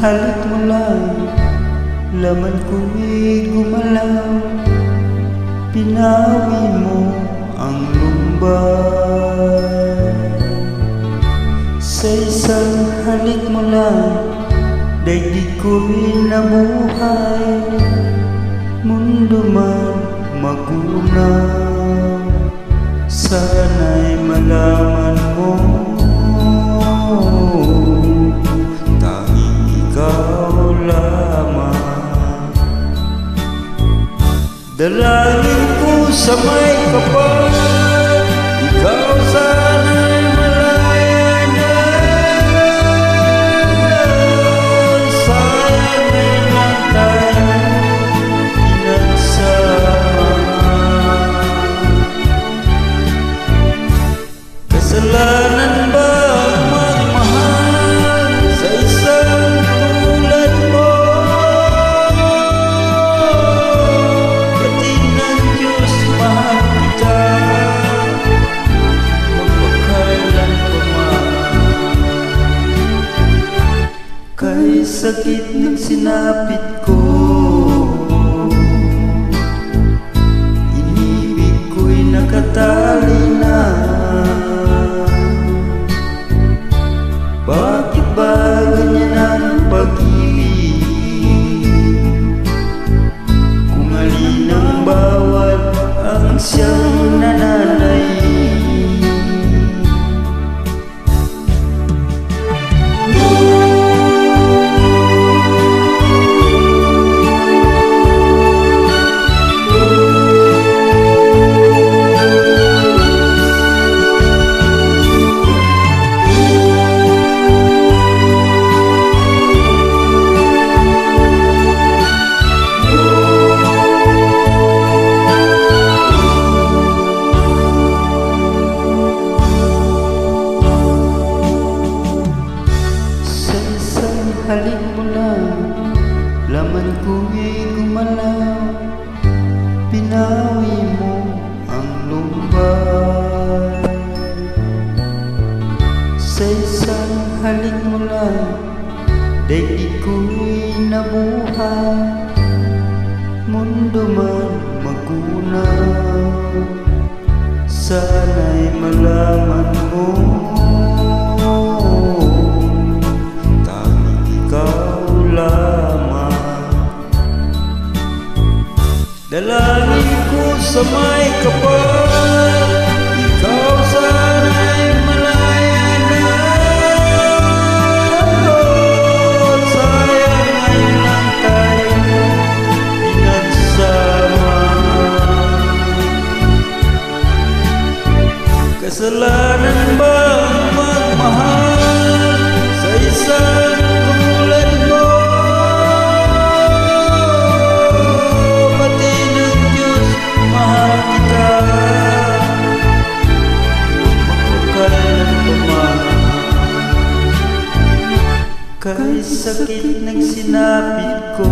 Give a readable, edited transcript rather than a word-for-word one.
halik mo lang, laman ko'y gumalaw. Pinawi mo ang lumbay. Sa isang halik mo lang, daigdig ko'y nabuhay. Mundo man magunaw, sana'y malaman mo, tanging ikaw lamang. Dalangin ko sa may kapal, ikaw sana'y malaya na. Sayang ay lang tayo pinagsama. Kasalanan ba ang magmahal sa isang tulad mo? Pati ng Diyos mahal kita, magpakailan pa man. Kay sakit ng sinapit ko, inibig ko'y nakatali na. Bakit ba ganyan ang pag-ibig? Kung alin ang bawat ang siyang nananay. Halik mo lang, laman ko'y gumalaw. Pinawi mo ang lumbay. Sa isang halik mo lang, daigdig ko'y nabuhay. Mundo man magunaw, sana'y malaman mo, dalangin ko sa may kapal, ikaw sana'y malaya na. Sayang ay lang tayo pinagsama. Kasalanan ba ang magmahal sa isang tulad mo? Kay sakit ng sinapit ko,